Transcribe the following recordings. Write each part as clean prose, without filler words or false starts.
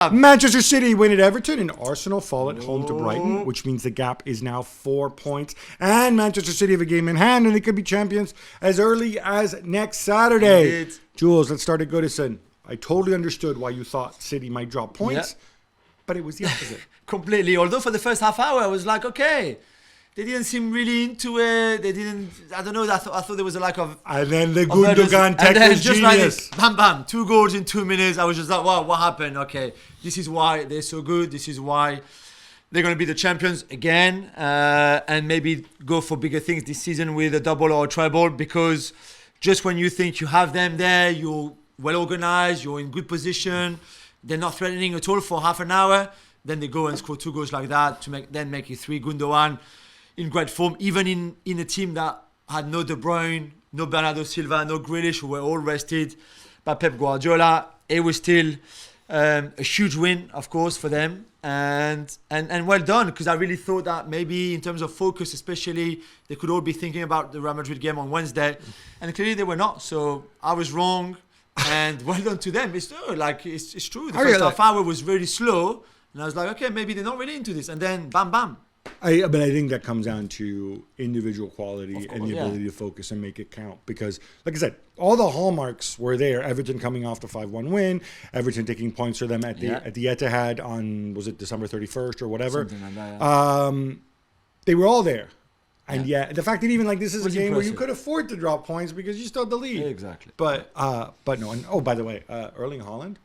Manchester City win at Everton and Arsenal fall at home to Brighton, which means the gap is now 4 points. And Manchester City have a game in hand, and they could be champions as early as next Saturday. Indeed. Jules, let's start at Goodison. I totally understood why you thought City might drop points, but it was the opposite. Completely. Although for the first half hour, I was like, okay. They didn't seem really into it. They didn't. I don't know. I thought there was a lack of. And then the Gundogan tackle is just genius. like this, bam, bam, 2 goals in 2 minutes. I was just like, wow, what happened? Okay, this is why they're so good. This is why they're going to be the champions again, and maybe go for bigger things this season with a double or a treble. Because just when you think you have them there, you're well organized, you're in good position. They're not threatening at all for half an hour. Then they go and score 2 goals like that to make it 3. Gundogan in great form, even in a team that had no De Bruyne, no Bernardo Silva, no Grealish, who were all rested by Pep Guardiola. It was still a huge win, of course, for them, and well done, because I really thought that maybe in terms of focus, especially, they could all be thinking about the Real Madrid game on Wednesday, and clearly they were not. So I was wrong, and well done to them. It's true. The first half hour was really slow, and I was like, okay, maybe they're not really into this, and then bam, bam. But I think that comes down to individual quality and the ability to focus and make it count. Because, like I said, all the hallmarks were there. Everton coming off the 5-1 win. Everton taking points for them at the Etihad on, was it December 31st or whatever? Something like that, they were all there. And the fact that even like this is a game impressive. where you could afford to drop points because you still had the lead. Exactly. But no. And by the way, Erling Haaland,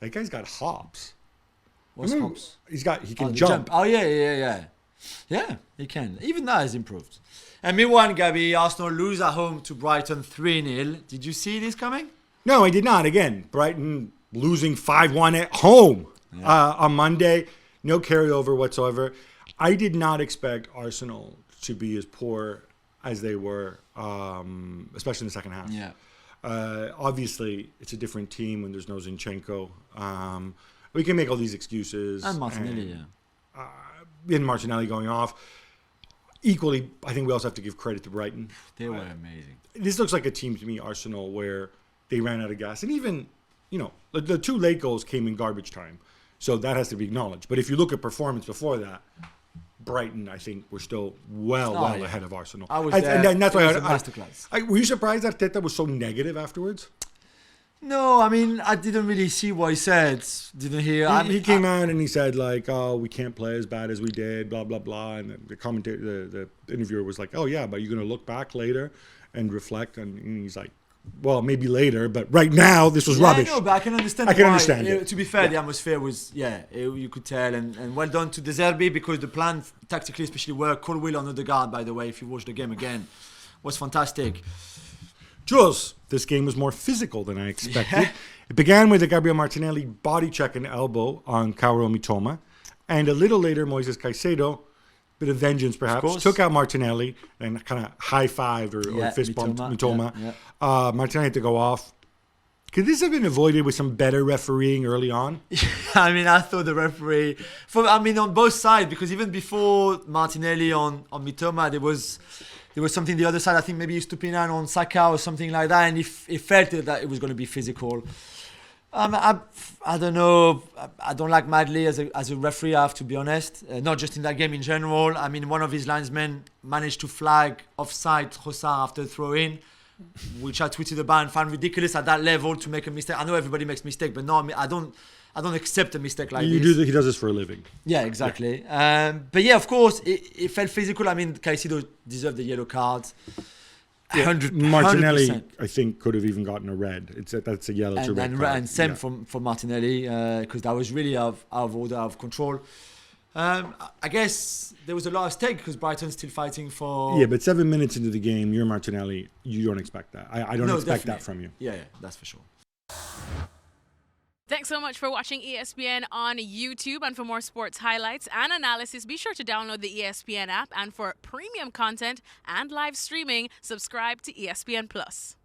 that guy's got hops. What's hops? He can jump. Oh, yeah. Yeah, he can. Even that has improved. And meanwhile, Gabby, Arsenal lose at home to Brighton 3-0. Did you see this coming? No, I did not. Again, Brighton losing 5-1 at home on Monday. No carryover whatsoever. I did not expect Arsenal to be as poor as they were, especially in the second half. Yeah. Obviously, it's a different team when there's no Zinchenko. We can make all these excuses. And Martinelli, In Martinelli going off. Equally, I think we also have to give credit to Brighton. They were amazing. This looks like a team to me, Arsenal, where they ran out of gas. And even, the 2 late goals came in garbage time. So that has to be acknowledged. But if you look at performance before that, Brighton, I think, were still well ahead of Arsenal. I was there. And that's why it was a masterclass. Were you surprised that Teta was so negative afterwards? No, I mean, I didn't really see what he said. Didn't hear. He came out and he said, like, oh, we can't play as bad as we did, blah, blah, blah. And the commentator, the interviewer was like, oh, yeah, but you're going to look back later and reflect. And he's like, well, maybe later, but right now, this was rubbish. No, but I can understand it. To be fair, the atmosphere was, you could tell. And well done to De Zerbi, because the plan, tactically especially, worked. Colwill on Odegaard, by the way, if you watch the game again, was fantastic. Jules, this game was more physical than I expected. Yeah. It began with a Gabriel Martinelli body check and elbow on Kaoru Mitoma. And a little later, Moises Caicedo, bit of vengeance perhaps, took out Martinelli and kind of high-fived or fist bumped Mitoma. Martinelli had to go off. Could this have been avoided with some better refereeing early on? I mean, I thought the referee, on both sides, because even before Martinelli on Mitoma, there was something the other side. I think maybe Stupinan on Saka or something like that, and it felt that it was going to be physical. I don't know. I don't like Madley as a referee, I have to be honest. Not just in that game in general. I mean, one of his linesmen managed to flag offside Trossard after throw-in, which I tweeted about and found ridiculous at that level to make a mistake. I know everybody makes mistakes, but no, I don't accept a mistake like this. He does this for a living. Yeah, exactly. Yeah. But yeah, of course, it felt physical. I mean, Caicedo deserved the yellow card. 100%. Martinelli, 100%. I think, could have even gotten a red. That's a yellow to red card. And same for Martinelli, because that was really out of order, out of control. I guess there was a lot at stake because Brighton's still fighting for... Yeah, but 7 minutes into the game, you're Martinelli. You don't expect that. I don't expect that from you. Yeah, that's for sure. Thanks so much for watching ESPN on YouTube. And for more sports highlights and analysis, be sure to download the ESPN app. And for premium content and live streaming, subscribe to ESPN Plus.